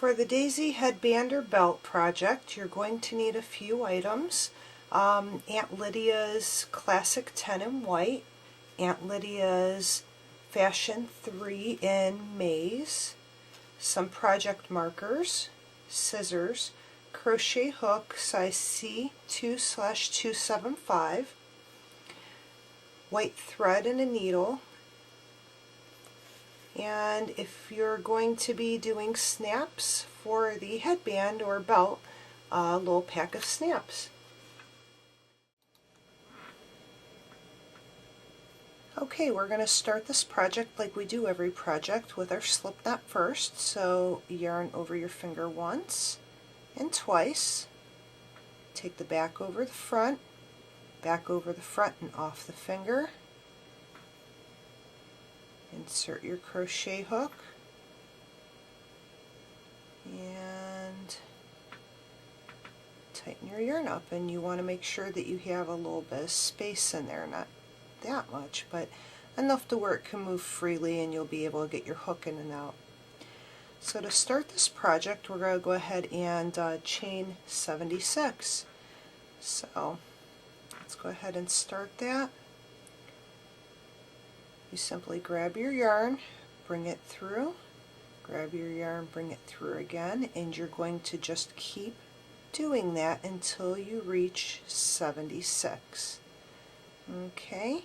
For the Daisy headband or belt project, you're going to need a few items. Aunt Lydia's Classic 10 in white, Aunt Lydia's Fashion 3 in maize, some project markers, scissors, crochet hook size C2/275, white thread and a needle, and if you're going to be doing snaps for the headband or belt, a little pack of snaps. Okay, we're going to start this project like we do every project with our slip knot first. So yarn over your finger once and twice. Take the back over the front and off the finger. Insert your crochet hook and tighten your yarn up, and you want to make sure that you have a little bit of space in there, not that much, but enough to where it can move freely and you'll be able to get your hook in and out. So to start this project, we're going to go ahead and chain 76. So let's go ahead and start that. You simply grab your yarn, bring it through, grab your yarn, bring it through again, and you're going to just keep doing that until you reach 76. Okay,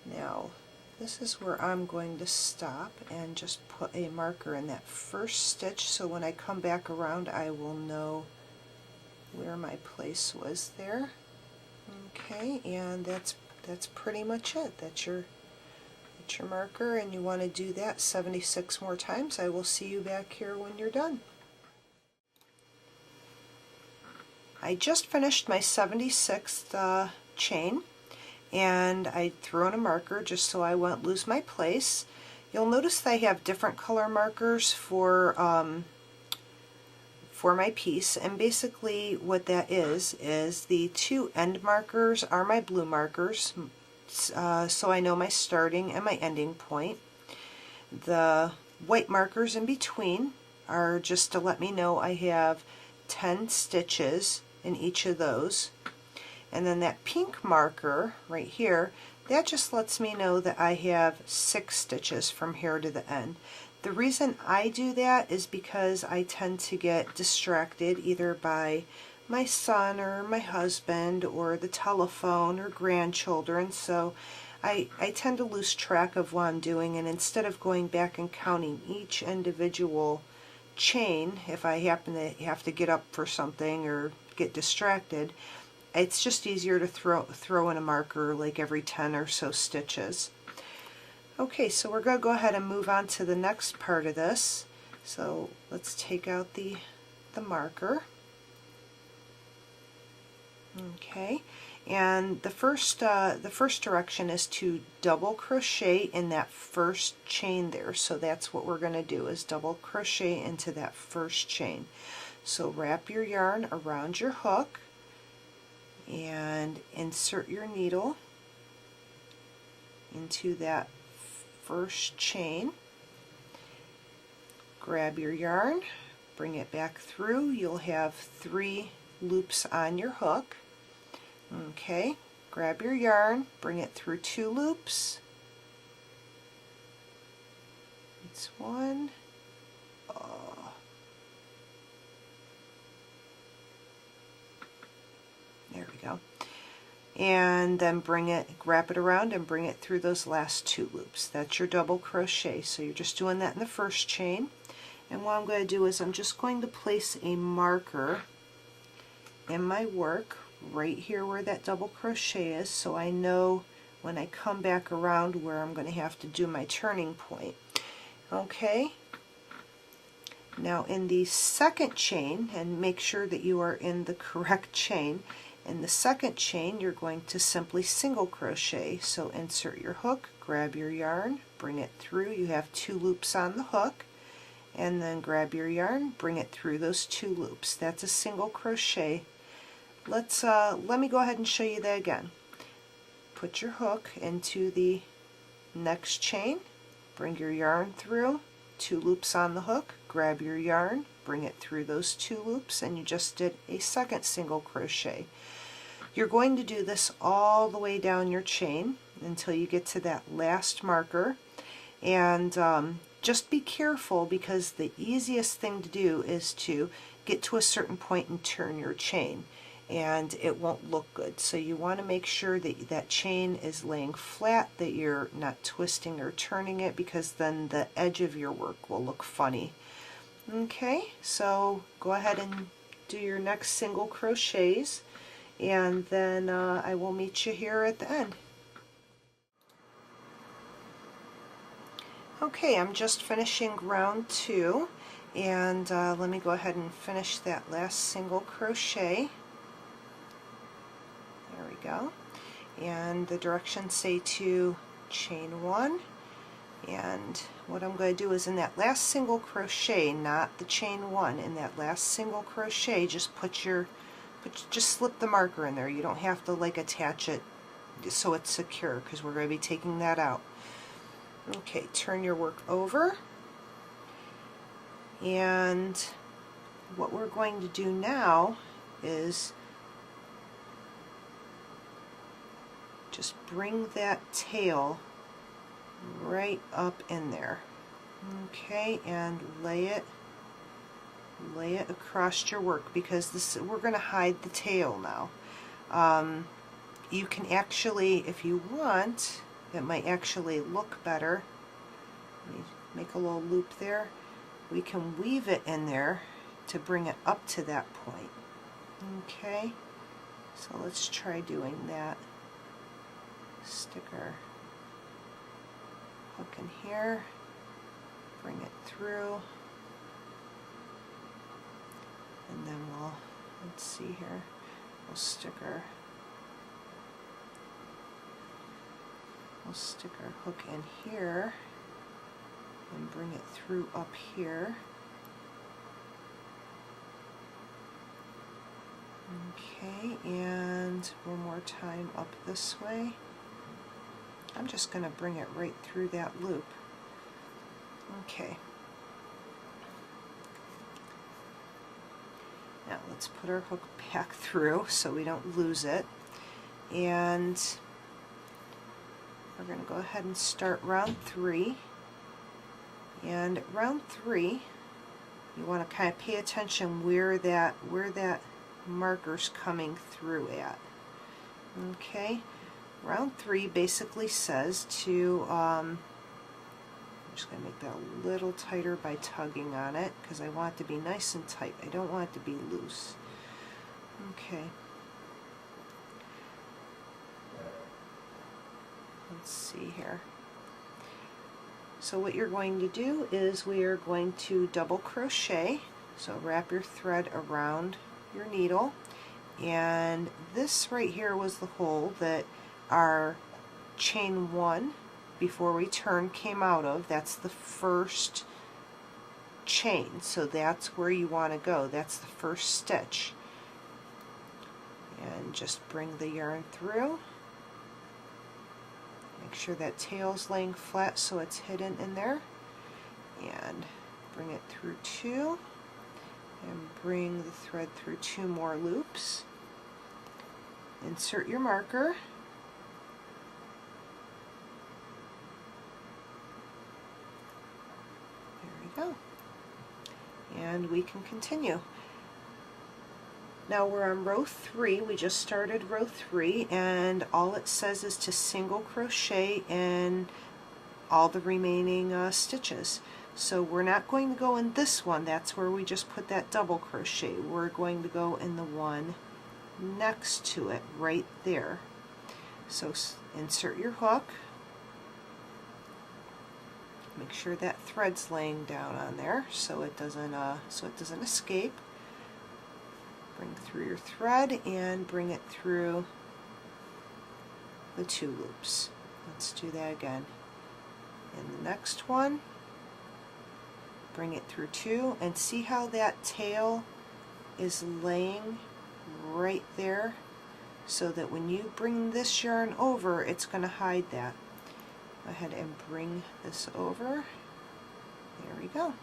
now this is where I'm going to stop and just put a marker in that first stitch, so when I come back around I will know where my place was there. Okay, and that's pretty much it. That's your marker, and you want to do that 76 more times. I will see you back here when you're done. I just finished my 76th chain, and I threw in a marker just so I won't lose my place. You'll notice that I have different color markers for my piece, and basically what that is the two end markers are my blue markers, so I know my starting and my ending point. The white markers in between are just to let me know I have 10 stitches in each of those. And then that pink marker right here, that just lets me know that I have 6 stitches from here to the end. The reason I do that is because I tend to get distracted either by my son or my husband or the telephone or grandchildren, so I tend to lose track of what I'm doing, and instead of going back and counting each individual chain, if I happen to have to get up for something or get distracted, it's just easier to throw in a marker like every 10 or so stitches. Okay, so we're going to go ahead and move on to the next part of this. So let's take out the marker. Okay, and the first direction is to double crochet in that first chain there. So that's what we're going to do, is double crochet into that first chain. So wrap your yarn around your hook and insert your needle into that first chain. Grab your yarn, bring it back through. You'll have 3 loops on your hook. Okay, grab your yarn, bring it through 2 loops. It's 1. There we go. And then wrap it around and bring it through those last 2 loops. That's your double crochet. So you're just doing that in the first chain. And what I'm going to do is I'm just going to place a marker in my work right here where that double crochet is, so I know when I come back around where I'm going to have to do my turning point. Okay, now in the second chain, and make sure that you are in the correct chain, in the second chain you're going to simply single crochet. So insert your hook, grab your yarn, bring it through. You have 2 loops on the hook, and then grab your yarn, bring it through those 2 loops. That's a single crochet. Let me go ahead and show you that again. Put your hook into the next chain, bring your yarn through, 2 loops on the hook, grab your yarn, bring it through those 2 loops, and you just did a second single crochet. You're going to do this all the way down your chain until you get to that last marker, and just be careful, because the easiest thing to do is to get to a certain point and turn your chain, and it won't look good. So you want to make sure that that chain is laying flat, that you're not twisting or turning it, because then the edge of your work will look funny. Okay, so go ahead and do your next single crochets, and then I will meet you here at the end. Okay, I'm just finishing round 2, and let me go ahead and finish that last single crochet. There we go. And the directions say to chain 1, and what I'm going to do is in that last single crochet, not the chain 1, in that last single crochet, just just slip the marker in there. You don't have to like attach it so it's secure, because we're going to be taking that out. Okay, turn your work over, and what we're going to do now is just bring that tail right up in there. Okay, and lay it across your work, because this, we're going to hide the tail now. You can actually, if you want, it might actually look better. Let me make a little loop there. We can weave it in there to bring it up to that point. Okay, so let's try doing that. Stick our hook in here, bring it through, and then let's see here, we'll stick our hook in here and bring it through up here. Okay, and one more time up this way. I'm just going to bring it right through that loop. Okay. Now let's put our hook back through so we don't lose it. And we're going to go ahead and start round 3. And at round 3, you want to kind of pay attention where that marker's coming through at. Okay, round 3 basically says to, I'm just going to make that a little tighter by tugging on it, because I want it to be nice and tight. I don't want it to be loose. Okay. Let's see here. So what you're going to do is we are going to double crochet. So wrap your thread around your needle, and this right here was the hole that our chain 1 before we turn came out of. That's the first chain, so that's where you want to go. That's the first stitch, and just bring the yarn through. Make sure that tail's laying flat so it's hidden in there, and bring it through 2, and bring the thread through 2 more loops. Insert your marker, there we go, and we can continue. Now we're on row 3. We just started row 3, and all it says is to single crochet in all the remaining stitches. So we're not going to go in this one, that's where we just put that double crochet. We're going to go in the one next to it, right there. So insert your hook, make sure that thread's laying down on there so it doesn't escape. Bring through your thread and bring it through the 2 loops. Let's do that again. In the next one, bring it through 2, and see how that tail is laying right there, so that when you bring this yarn over, it's going to hide that. Go ahead and bring this over There we go.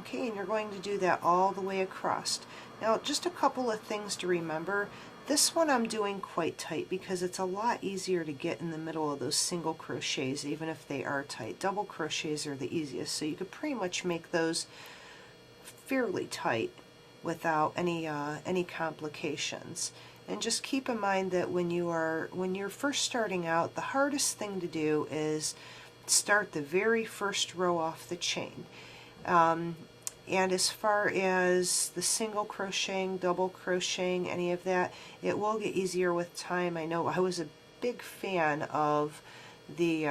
Okay, and you're going to do that all the way across. Now, just a couple of things to remember. This one I'm doing quite tight because it's a lot easier to get in the middle of those single crochets, even if they are tight. Double crochets are the easiest, so you could pretty much make those fairly tight without any complications. And just keep in mind that when you're first starting out, the hardest thing to do is start the very first row off the chain. And as far as the single crocheting, double crocheting, any of that, it will get easier with time. I know I was a big fan of the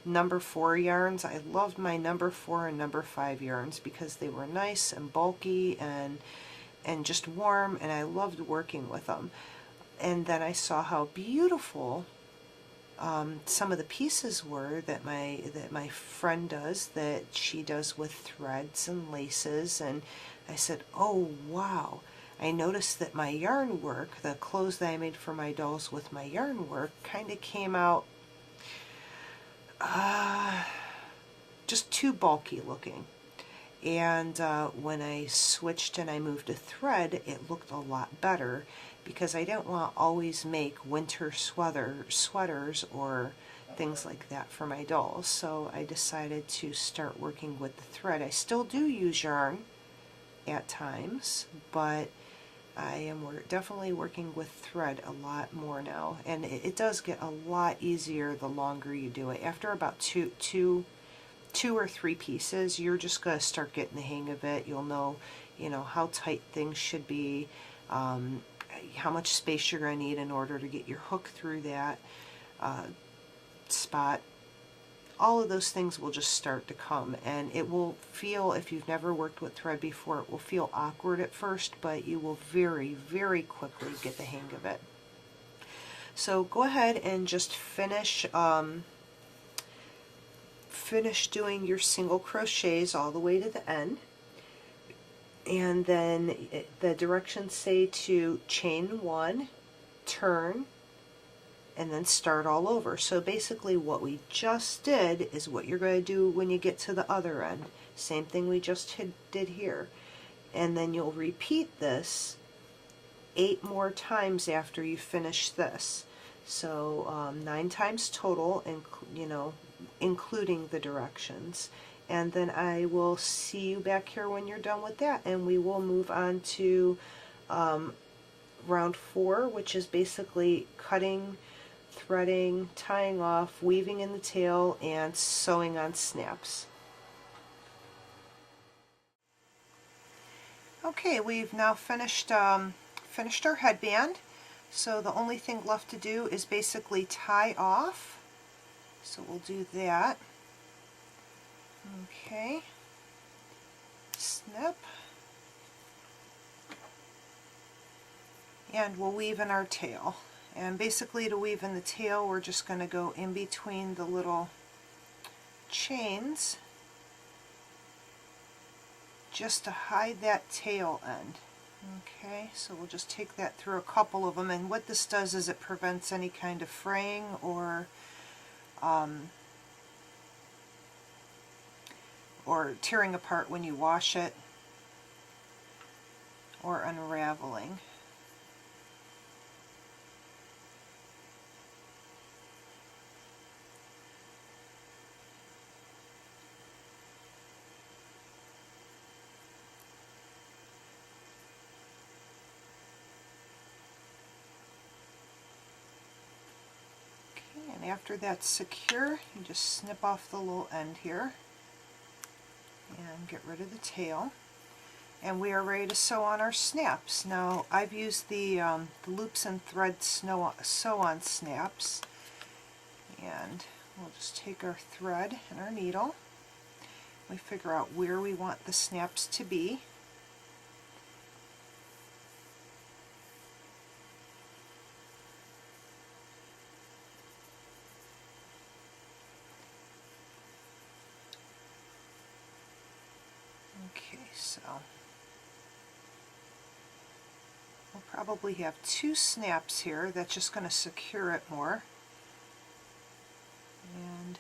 number 4 yarns. I loved my number 4 and number 5 yarns because they were nice and bulky and just warm, and I loved working with them. And then I saw how beautiful some of the pieces were that my friend does, that she does with threads and laces, and I said, oh wow. I noticed that my yarn work, the clothes that I made for my dolls with my yarn work, kind of came out just too bulky looking. And when I switched and I moved to thread, it looked a lot better, because I don't want to always make winter sweaters or things like that for my dolls. So I decided to start working with the thread. I still do use yarn at times, but I am definitely working with thread a lot more now. And it does get a lot easier the longer you do it. After about two or three pieces, you're just going to start getting the hang of it. You'll know, how tight things should be, how much space you're going to need in order to get your hook through that spot. All of those things will just start to come, and it will feel, if you've never worked with thread before, it will feel awkward at first, but you will very, very quickly get the hang of it. So go ahead and just finish doing your single crochets all the way to the end, and then the directions say to chain 1, turn, and then start all over. So basically what we just did is what you're going to do when you get to the other end. Same thing we just did here. And then you'll repeat this 8 more times after you finish this. So 9 times total, including the directions. And then I will see you back here when you're done with that, and we will move on to round 4, which is basically cutting, threading, tying off, weaving in the tail, and sewing on snaps. Okay, we've now finished our headband, so the only thing left to do is basically tie off. So we'll do that. Okay, snip, and we'll weave in our tail. And basically to weave in the tail, we're just going to go in between the little chains just to hide that tail end. Okay, so we'll just take that through a couple of them, and what this does is it prevents any kind of fraying or tearing apart when you wash it, or unraveling. Okay, and after that's secure, you just snip off the little end here and get rid of the tail, and we are ready to sew on our snaps. Now I've used the loops and thread sew-on snaps, and we'll just take our thread and our needle. We figure out where we want the snaps to be. Okay, so we'll probably have 2 snaps here. That's just going to secure it more. And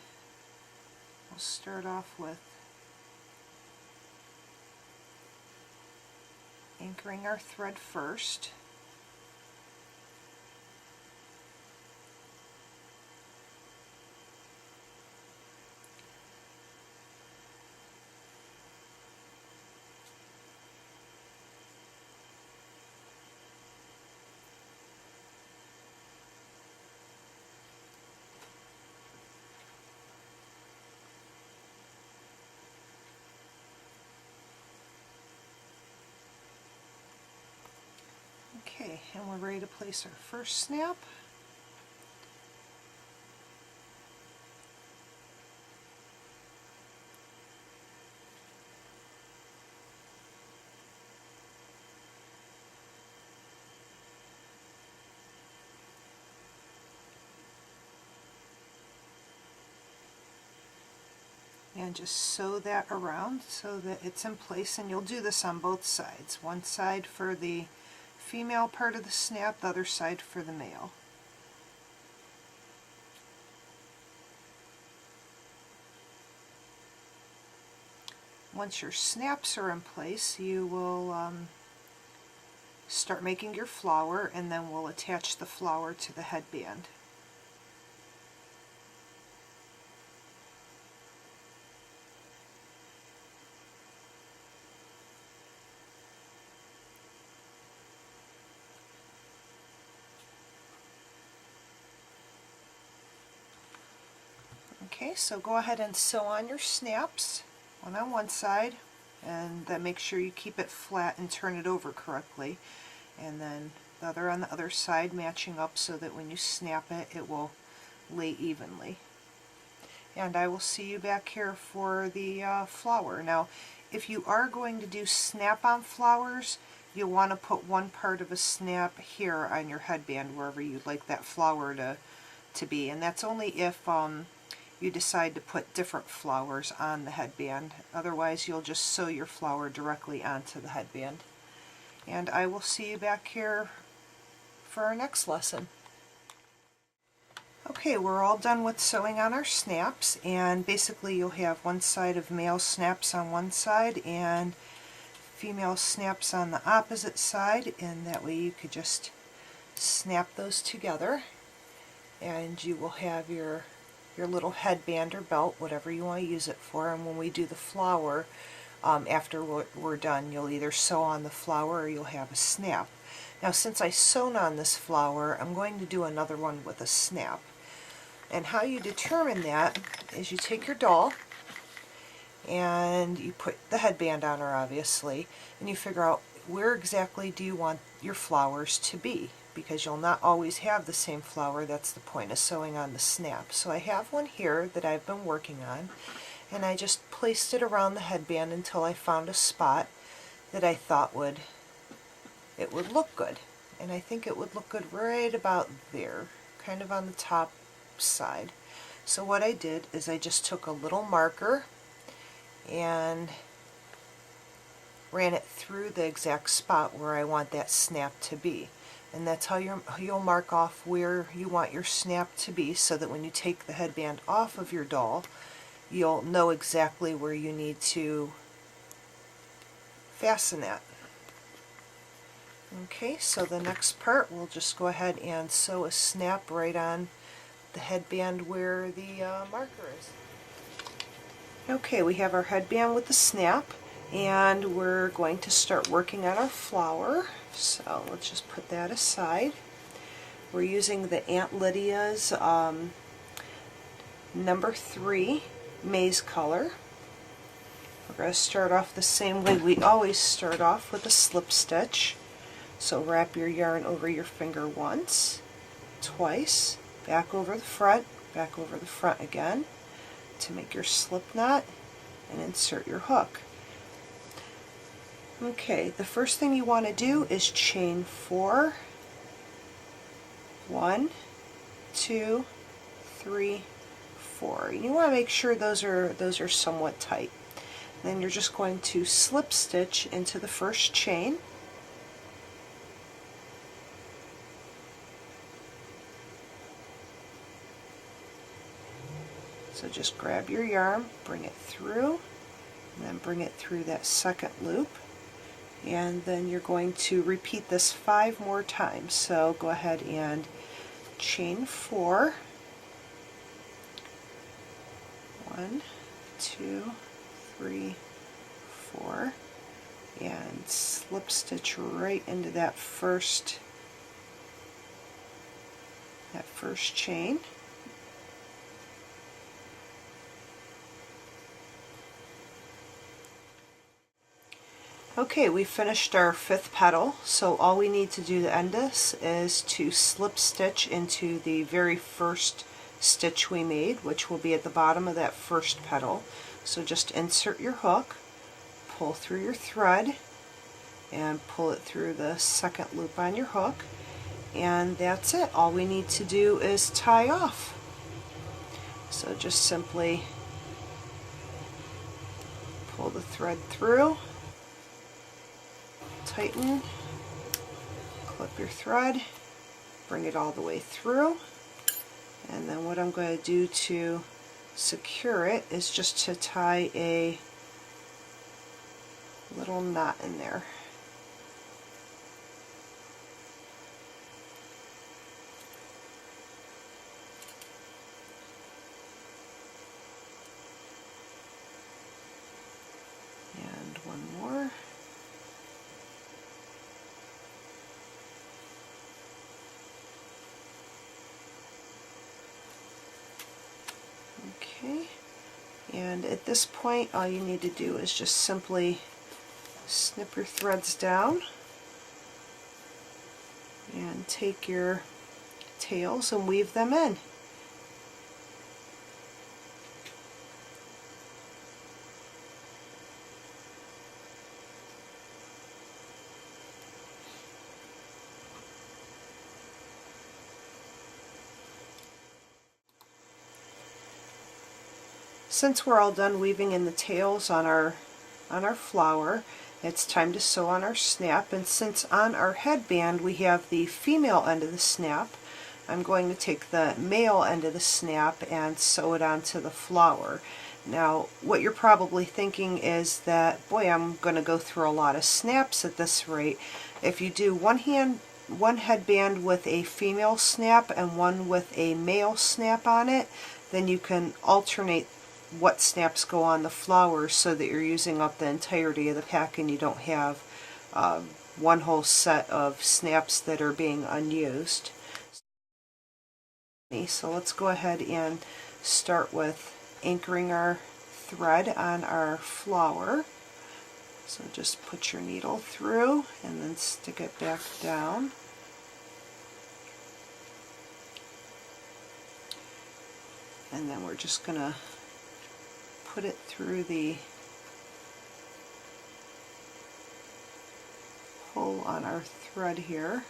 We'll start off with anchoring our thread first. Okay, and we're ready to place our first snap. And just sew that around so that it's in place, and you'll do this on both sides. One side for the female part of the snap, the other side for the male. Once your snaps are in place, you will start making your flower, and then we'll attach the flower to the headband. Okay, so go ahead and sew on your snaps, one on one side, and then make sure you keep it flat and turn it over correctly, and then the other on the other side, matching up so that when you snap it, it will lay evenly. And I will see you back here for the flower. Now, if you are going to do snap-on flowers, you'll want to put one part of a snap here on your headband, wherever you'd like that flower to be, and that's only if you decide to put different flowers on the headband. Otherwise, you'll just sew your flower directly onto the headband. And I will see you back here for our next lesson. Okay, we're all done with sewing on our snaps, and basically you'll have one side of male snaps on one side and female snaps on the opposite side, and that way you could just snap those together, and you will have your little headband or belt, whatever you want to use it for. And when we do the flower, after we're done, you'll either sew on the flower or you'll have a snap. Now, since I sewn on this flower, I'm going to do another one with a snap. And how you determine that is you take your doll and you put the headband on her, obviously, and you figure out where exactly do you want your flowers to be, because you'll not always have the same flower. That's the point of sewing on the snap. So I have one here that I've been working on, and I just placed it around the headband until I found a spot that I thought it would look good. And I think it would look good right about there, kind of on the top side. So what I did is I just took a little marker and ran it through the exact spot where I want that snap to be. And that's how you'll mark off where you want your snap to be, so that when you take the headband off of your doll, you'll know exactly where you need to fasten that. Okay, so the next part, we'll just go ahead and sew a snap right on the headband where the marker is. Okay, we have our headband with the snap, and we're going to start working on our flower. So let's just put that aside. We're using the Aunt Lydia's number 3 maize color. We're going to start off the same way we always start off, with a slip stitch. So wrap your yarn over your finger once, twice, back over the front again to make your slip knot, and insert your hook. Okay, the first thing you want to do is chain 4. 1, 2, 3, 4. You want to make sure those are somewhat tight. Then you're just going to slip stitch into the first chain. So just grab your yarn, bring it through, and then bring it through that second loop. And then you're going to repeat this 5 more times. So go ahead and chain 4. 1, 2, 3, 4, and slip stitch right into that first chain. Okay, we finished our 5th petal, so all we need to do to end this is to slip stitch into the very first stitch we made, which will be at the bottom of that first petal. So just insert your hook, pull through your thread, and pull it through the second loop on your hook, and that's it. All we need to do is tie off. So just simply pull the thread through, tighten, clip your thread, bring it all the way through, and then what I'm going to do to secure it is just to tie a little knot in there. And one more. Okay, and at this point all you need to do is just simply snip your threads down and take your tails and weave them in. Since we're all done weaving in the tails on our flower, it's time to sew on our snap, and since on our headband we have the female end of the snap, I'm going to take the male end of the snap and sew it onto the flower. Now what you're probably thinking is that, boy, I'm going to go through a lot of snaps at this rate. If you do one headband with a female snap and one with a male snap on it, then you can alternate what snaps go on the flowers so that you're using up the entirety of the pack and you don't have one whole set of snaps that are being unused. So let's go ahead and start with anchoring our thread on our flower. So just put your needle through and then stick it back down. And then we're just going to put it through the hole on our thread here.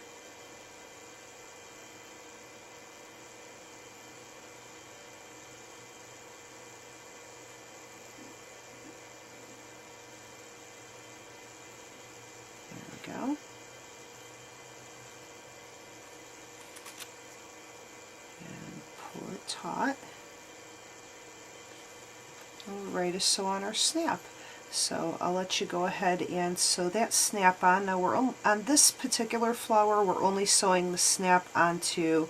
There we go. And pull it taut. We're ready to sew on our snap. So I'll let you go ahead and sew that snap on. Now we're on this particular flower, we're only sewing the snap onto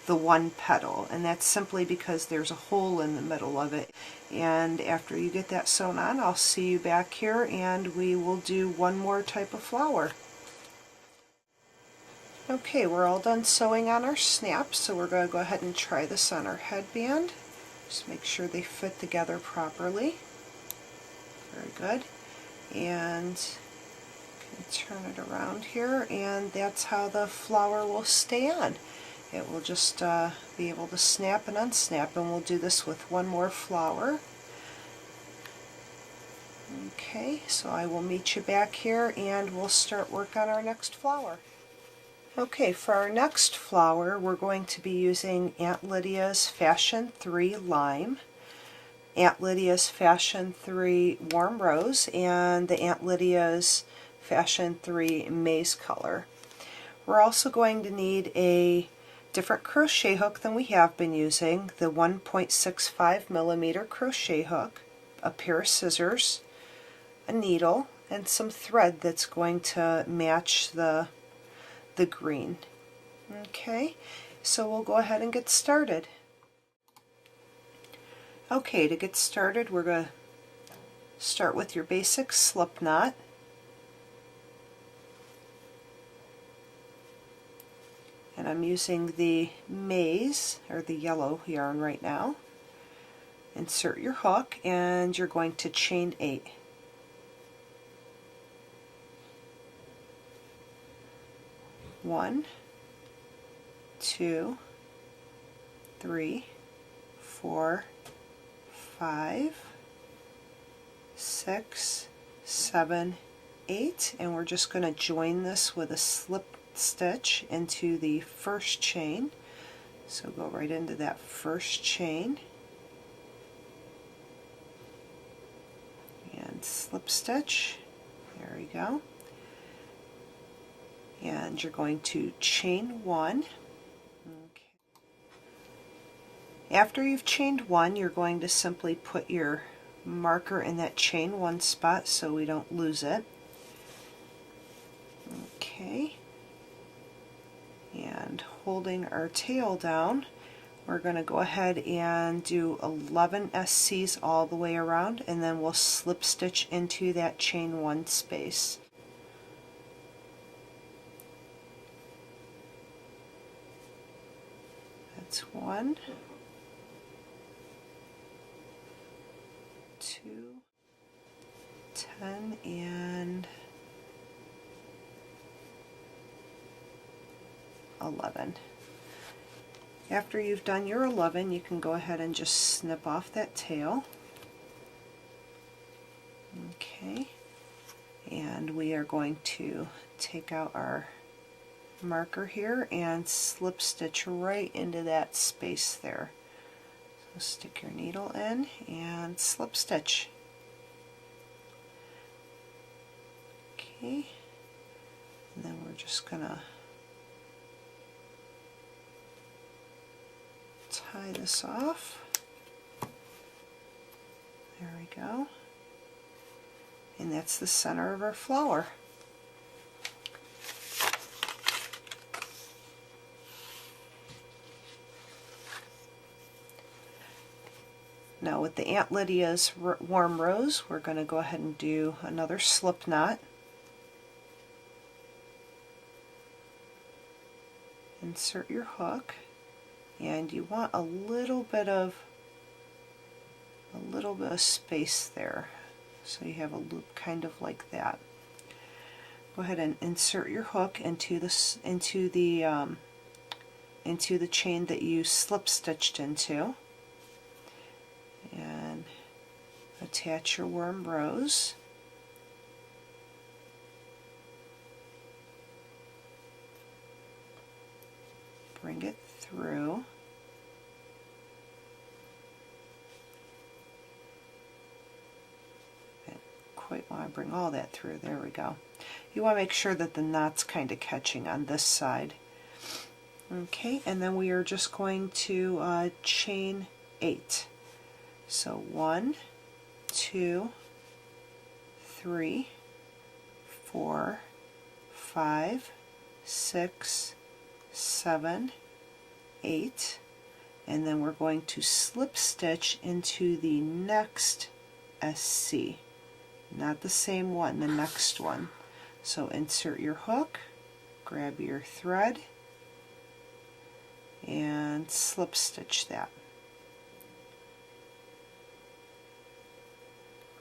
the one petal, and that's simply because there's a hole in the middle of it. And after you get that sewn on, I'll see you back here and we will do one more type of flower. Okay, we're all done sewing on our snaps, so we're going to go ahead and try this on our headband. Just make sure they fit together properly. Very good. And turn it around here, and that's how the flower will stay on. It will just be able to snap and unsnap, and we'll do this with one more flower. Okay, so I will meet you back here and we'll start work on our next flower. Okay, for our next flower we're going to be using Aunt Lydia's Fashion 3 Lime, Aunt Lydia's Fashion 3 Warm Rose, and the Aunt Lydia's Fashion 3 Maize Color. We're also going to need a different crochet hook than we have been using, the 1.65 millimeter crochet hook, a pair of scissors, a needle, and some thread that's going to match the green. Okay, so we'll go ahead and get started. Okay, to get started we're going to start with your basic slip knot. And I'm using the maize, or the yellow yarn right now. Insert your hook and you're going to chain 8. One, 2, 3, 4, 5, 6, 7, 8, and we're just going to join this with a slip stitch into the first chain. So go right into that first chain and slip stitch. There we go. And you're going to chain 1. Okay. After you've chained 1, you're going to simply put your marker in that chain 1 spot so we don't lose it. Okay. And holding our tail down, we're going to go ahead and do 11 SCs all the way around, and then we'll slip stitch into that chain 1 space. That's 1, 2, 10, and 11. After you've done your 11, you can go ahead and just snip off that tail. Okay, and we are going to take out our marker here and slip stitch right into that space there. So stick your needle in and slip stitch. Okay, and then we're just gonna tie this off. There we go. And that's the center of our flower. Now with the Aunt Lydia's Warm Rose, we're going to go ahead and do another slip knot. Insert your hook, and you want a little bit of space there, so you have a loop kind of like that. Go ahead and insert your hook into the chain that you slip stitched into, and attach your Worm Rose. Bring it through. Quite want to bring all that through. There we go. You want to make sure that the knot's kind of catching on this side. Okay, and then we are just going to chain 8. So 1, 2, 3, 4, 5, 6, 7, 8, and then we're going to slip stitch into the next SC. Not the same one, the next one. So insert your hook, grab your thread, and slip stitch that.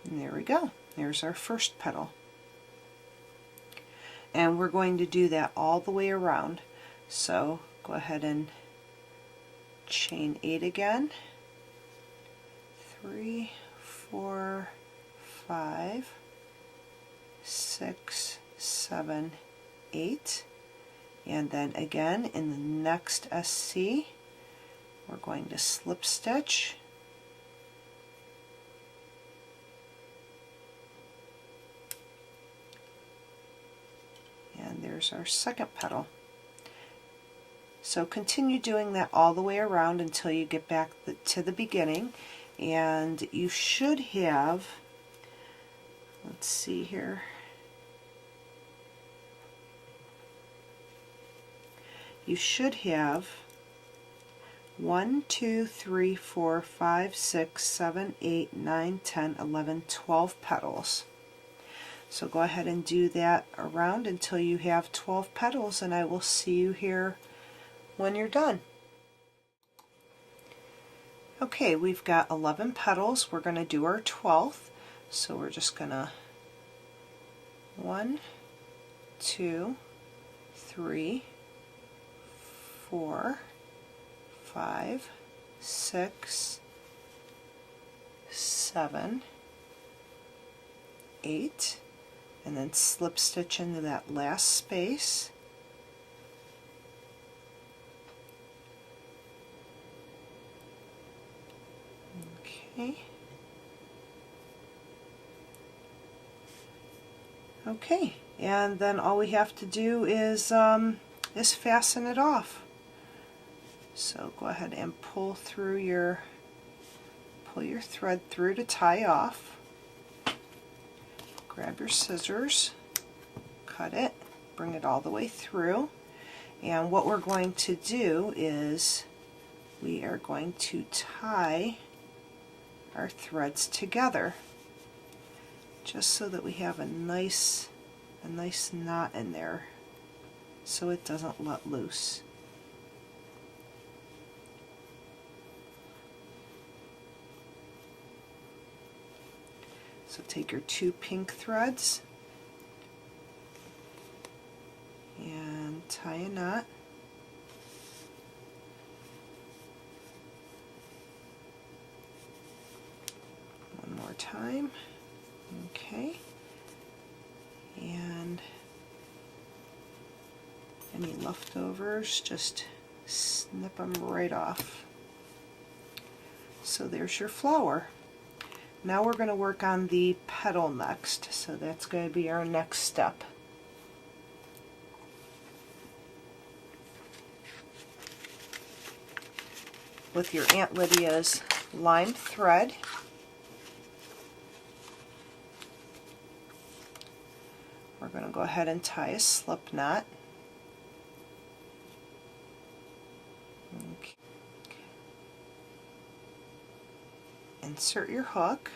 And there we go. There's our first petal. And we're going to do that all the way around. So go ahead and chain 8 again. 3, 4, 5, 6, 7, 8, and then again in the next SC we're going to slip stitch and there's our second petal. So continue doing that all the way around until you get back to the beginning, and you should have, let's see here, you should have 1, 2, 3, 4, 5, 6, 7, 8, 9, 10, 11, 12 petals. So go ahead and do that around until you have 12 petals, and I will see you here when you're done. Okay, we've got 11 petals. We're going to do our 12th. So we're just going to 1, 2, 3, 4, 5, 6, 7, 8, and then slip stitch into that last space. Okay. Okay, and then all we have to do is fasten it off. So go ahead and pull your thread through to tie off. Grab your scissors, cut it, bring it all the way through, and what we're going to do is we are going to tie our threads together, just so that we have a nice knot in there so it doesn't let loose. So take your 2 pink threads and tie a knot. One more time. Okay. And any leftovers, just snip them right off. So there's your flower. Now we're going to work on the petal next, so that's going to be our next step. With your Aunt Lydia's lime thread, we're going to go ahead and tie a slip knot. Okay. Insert your hook,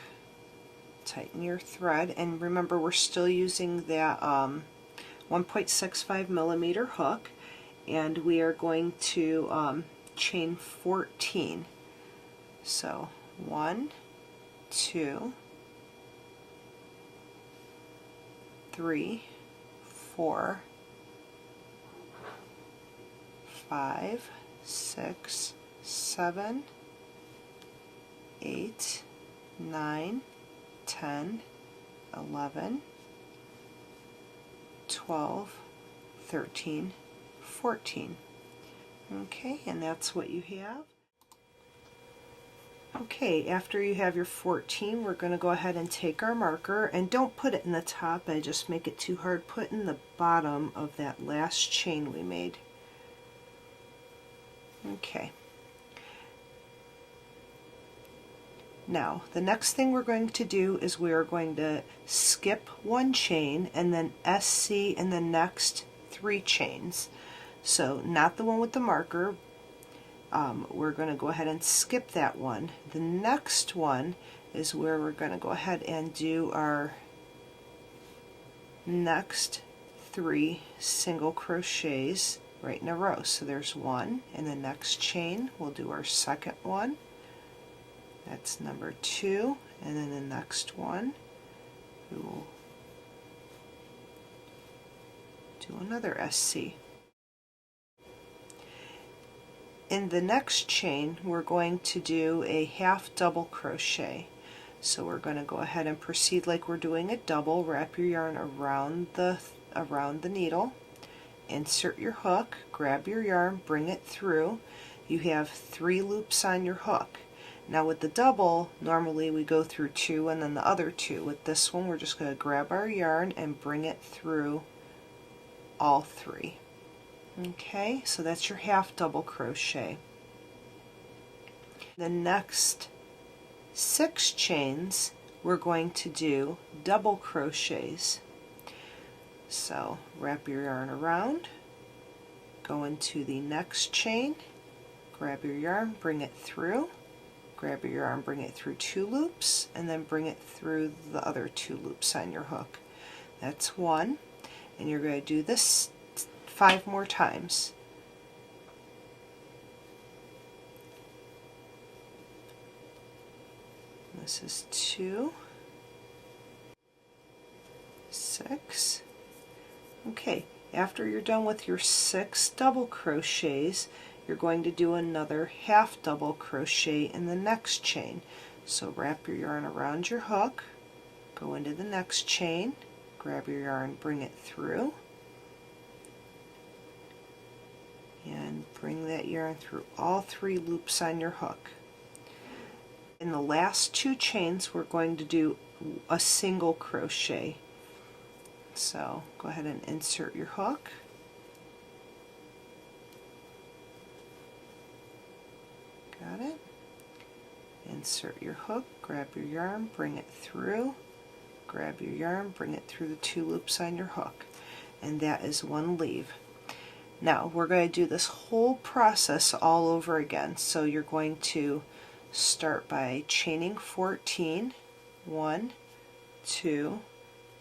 tighten your thread, and remember we're still using that 1.65 millimeter hook, and we are going to chain 14. So 1, 2, 3, 4, 5, 6, 7, 8, 9, 10, 11, 12, 13, 14. Okay, and that's what you have. Okay, after you have your 14, we're going to go ahead and take our marker, and don't put it in the top, I just make it too hard. Put in the bottom of that last chain we made. Okay. Now, the next thing we're going to do is we are going to skip 1 chain and then SC in the next 3 chains. So, not the one with the marker. We're going to go ahead and skip that one. The next one is where we're going to go ahead and do our next 3 single crochets right in a row. So there's 1. In the next chain, we'll do our second one. That's number 2, and then the next one we will do another SC. In the next chain we're going to do a half double crochet. So we're going to go ahead and proceed like we're doing a double. Wrap your yarn around the needle, insert your hook, grab your yarn, bring it through. You have 3 loops on your hook. Now with the double, normally we go through 2 and then the other 2. With this one, we're just going to grab our yarn and bring it through all 3. Okay, so that's your half double crochet. The next 6 chains we're going to do double crochets. So wrap your yarn around, go into the next chain, grab your yarn, bring it through, grab your yarn, bring it through 2 loops, and then bring it through the other 2 loops on your hook. That's 1, and you're going to do this 5 more times. This is 2, 6. Okay, after you're done with your 6 double crochets, you're going to do another half double crochet in the next chain. So wrap your yarn around your hook, go into the next chain, grab your yarn, bring it through, and bring that yarn through all 3 loops on your hook. In the last 2 chains we're going to do a single crochet. So go ahead and insert your hook, got it, insert your hook, grab your yarn, bring it through, grab your yarn, bring it through the 2 loops on your hook, and that is 1 leave. Now we're going to do this whole process all over again. So you're going to start by chaining 14, 1, 2,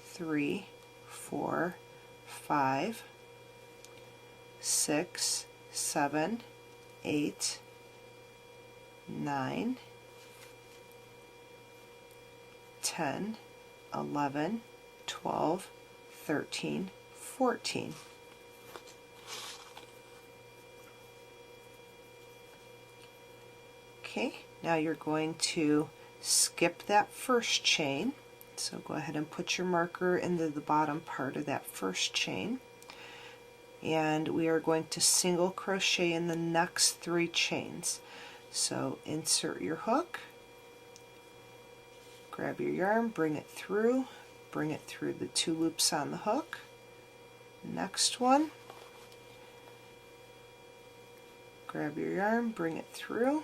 3, 4, 5, 6, 7, 8, 9, 10, 11, 12, 13, 14. Okay, now you're going to skip that first chain. So go ahead and put your marker into the bottom part of that first chain, and we are going to single crochet in the next 3 chains. So insert your hook, grab your yarn, bring it through the 2 loops on the hook, next one, grab your yarn, bring it through,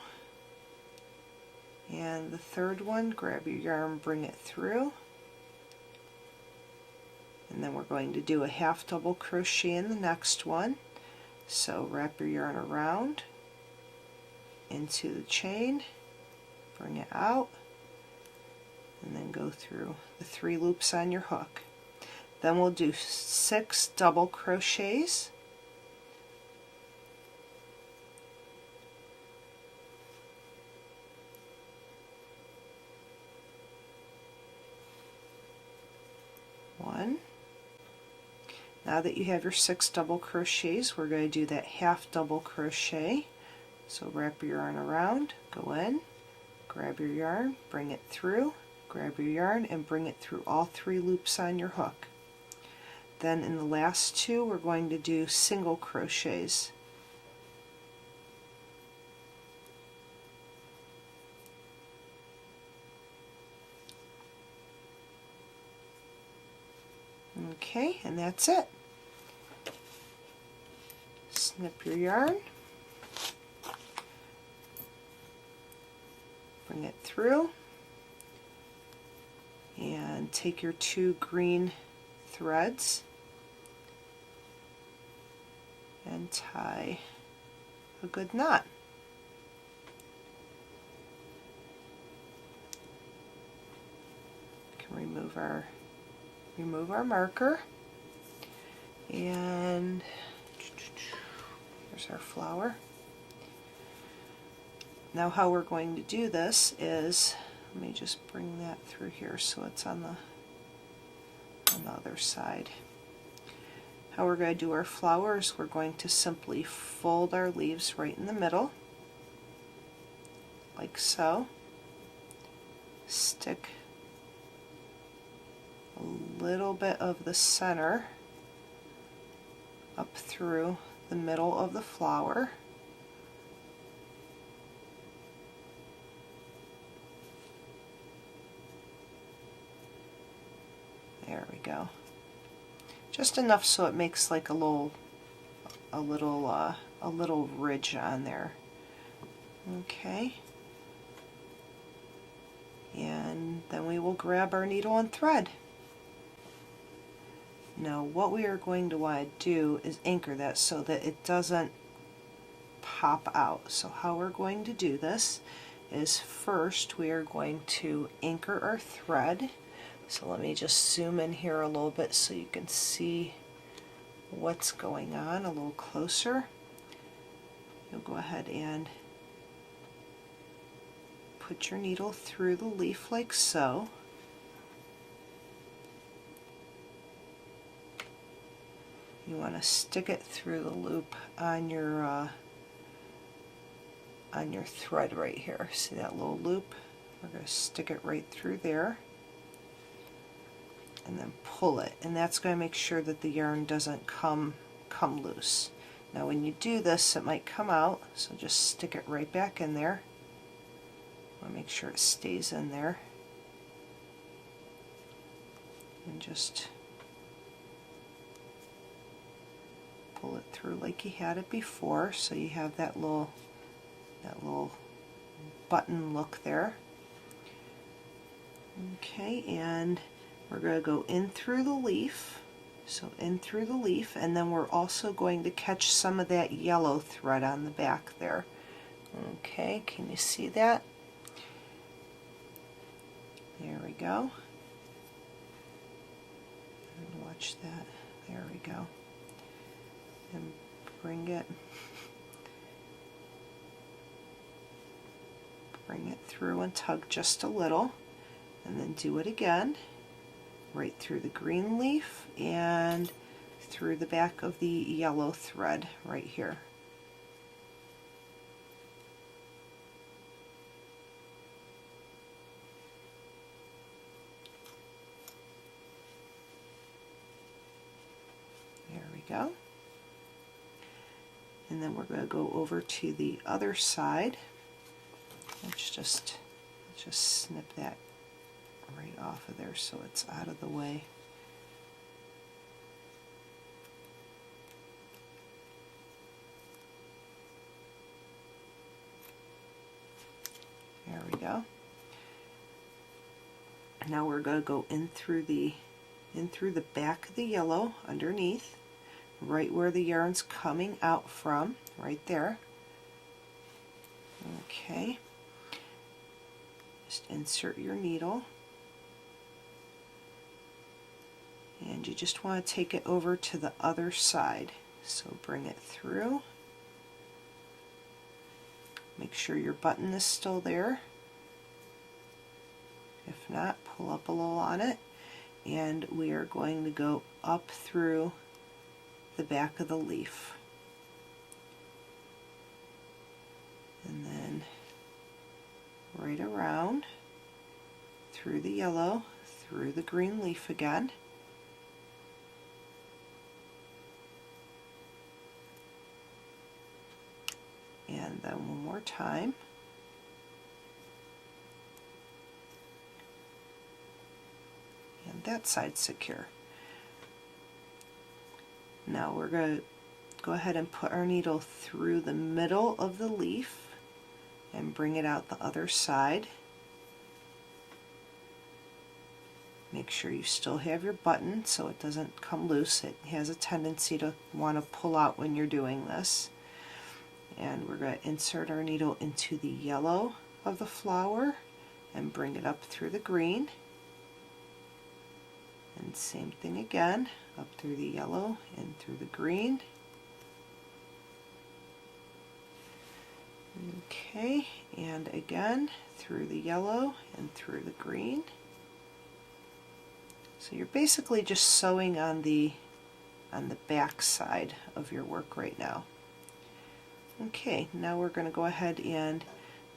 and the third one, grab your yarn, bring it through, and then we're going to do a half double crochet in the next one. So wrap your yarn around into the chain, bring it out, and then go through the 3 loops on your hook. Then we'll do 6 double crochets, one. Now that you have your 6 double crochets, we're going to do that half double crochet. So wrap your yarn around, go in, grab your yarn, bring it through, grab your yarn, and bring it through all 3 loops on your hook. Then in the last 2 we're going to do single crochets. Okay, and that's it. Snip your yarn, bring it through, and take your 2 green threads and tie a good knot. You can remove our marker, and there's our flower. Now how we're going to do this is, let me just bring that through here so it's on the other side. How we're going to do our flowers, we're going to simply fold our leaves right in the middle, like so. Stick a little bit of the center up through the middle of the flower. There we go. Just enough so it makes like a little a little ridge on there. Okay, and then we will grab our needle and thread. Now what we are going to want to do is anchor that so that it doesn't pop out. So how we're going to do this is first we are going to anchor our thread. So let me just zoom in here a little bit so you can see what's going on a little closer. You'll go ahead and put your needle through the leaf like so. You want to stick it through the loop on your thread right here. See that little loop? We're going to stick it right through there and then pull it, and that's going to make sure that the yarn doesn't come loose. Now when you do this it might come out, so just stick it right back in there. I want to make sure it stays in there, and just pull it through like you had it before, so you have that little button look there. Okay, and we're going to go in through the leaf, so in through the leaf, and then we're also going to catch some of that yellow thread on the back there. Okay, can you see that? There we go. And watch that. There we go. And bring it through and tug just a little, and then do it again right through the green leaf and through the back of the yellow thread right here. There we go. And then we're going to go over to the other side. Let's just snip that right off of there so it's out of the way. There we go. Now we're going to go in through the back of the yellow underneath, right where the yarn's coming out from, right there. Okay. Just insert your needle, and you just want to take it over to the other side. So bring it through. Make sure your button is still there. If not, pull up a little on it, and we are going to go up through the back of the leaf. And then right around through the yellow, through the green leaf again. And then one more time. And that side's secure. Now we're going to go ahead and put our needle through the middle of the leaf and bring it out the other side. Make sure you still have your button so it doesn't come loose. It has a tendency to want to pull out when you're doing this. And we're going to insert our needle into the yellow of the flower and bring it up through the green. And same thing again, up through the yellow and through the green. Okay, and again through the yellow and through the green. So you're basically just sewing on the back side of your work right now. Okay, now we're going to go ahead and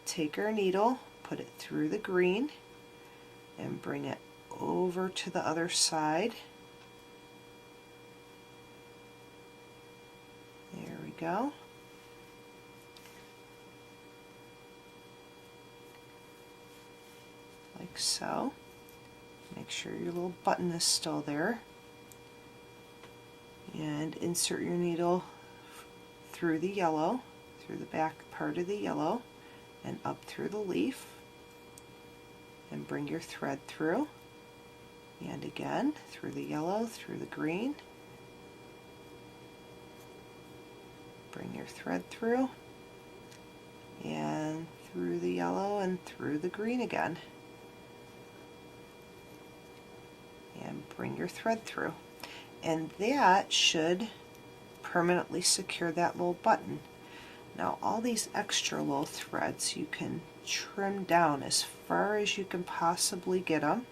take our needle, put it through the green, and bring it over to the other side. There we go. Like so. Make sure your little button is still there. And insert your needle through the yellow, through the back part of the yellow, and up through the leaf, and bring your thread through, and again through the yellow, through the green, bring your thread through, and through the yellow and through the green again, and bring your thread through, and that should permanently secure that little button. Now all these extra little threads you can trim down as far as you can possibly get them.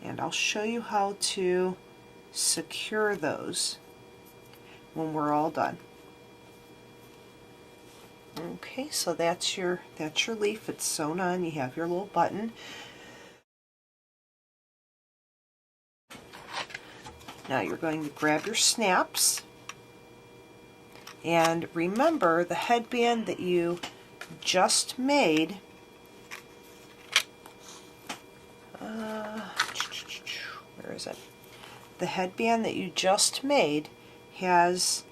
And I'll show you how to secure those when we're all done. Okay, so that's your leaf. It's sewn on. You have your little button. Now you're going to grab your snaps, and remember the headband that you just made. Where is it? The headband that you just made has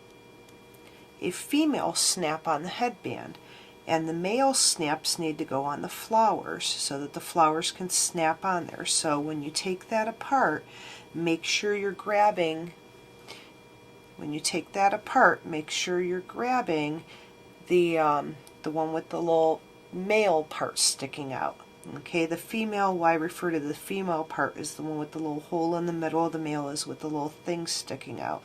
a female snap on the headband, and the male snaps need to go on the flowers so that the flowers can snap on there. So when you take that apart, make sure you're grabbing, the one with the little male part sticking out. Okay, the female, why I refer to the female part, is the one with the little hole in the middle. The male is with the little thing sticking out.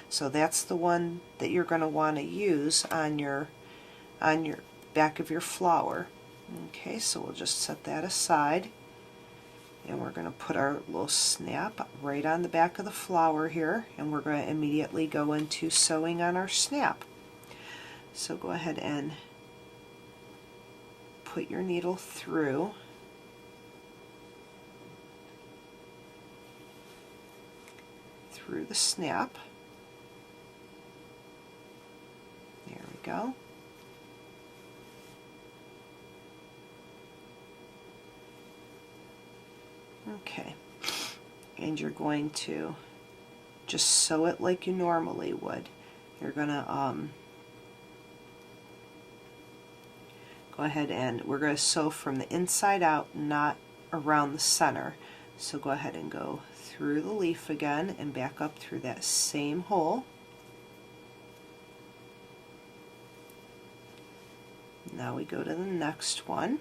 So that's the one that you're going to want to use on your back of your flower. Okay, so we'll just set that aside, and we're going to put our little snap right on the back of the flower here, and we're going to immediately go into sewing on our snap. So go ahead and put your needle through the snap. There we go. Okay, and you're going to just sew it like you normally would. You're gonna go ahead and we're going to sew from the inside out, not around the center. So go ahead and go through the leaf again and back up through that same hole. Now we go to the next one.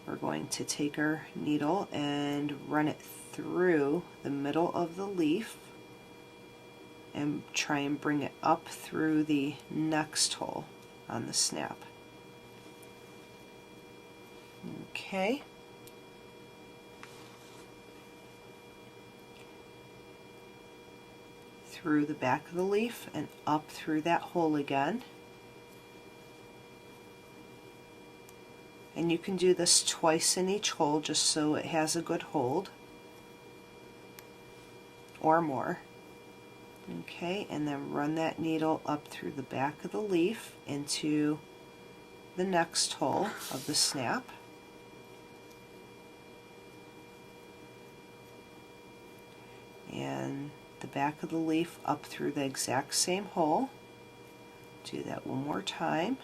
We're going to take our needle and run it through the middle of the leaf and try and bring it up through the next hole on the snap. Okay. Through the back of the leaf and up through that hole again. And you can do this twice in each hole just so it has a good hold, or more. Okay, and then run that needle up through the back of the leaf into the next hole of the snap. And the back of the leaf up through the exact same hole. Do that one more time.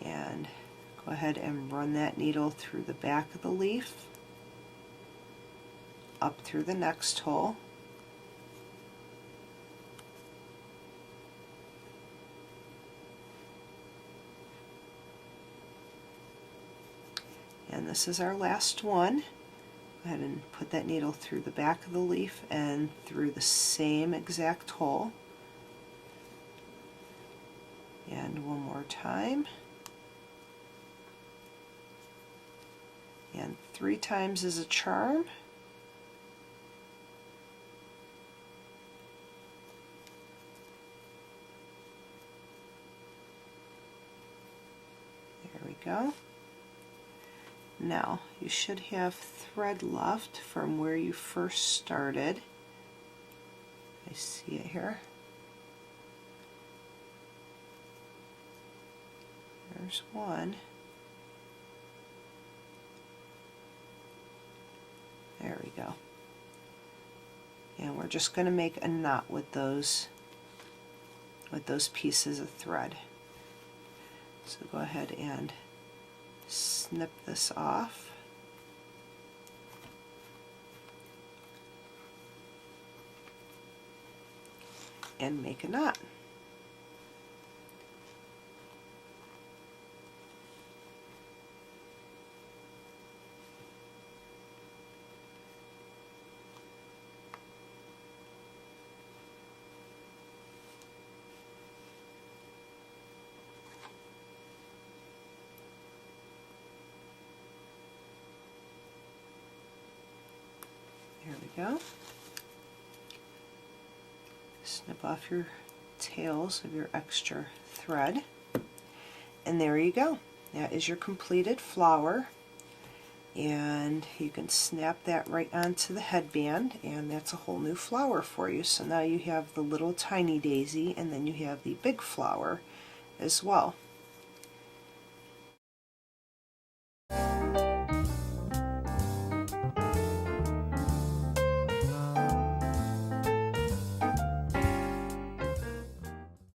And go ahead and run that needle through the back of the leaf, up through the next hole. And this is our last one. Go ahead and put that needle through the back of the leaf and through the same exact hole. And one more time. And 3 times is a charm. There we go. Now you should have thread left from where you first started. I see it here. There's one. go. And we're just going to make a knot with those pieces of thread. So go ahead and snip this off. And make a knot. There we go. Snip off your tails of your extra thread, and there you go. That is your completed flower, and you can snap that right onto the headband, and that's a whole new flower for you. So now you have the little tiny daisy, and then you have the big flower as well.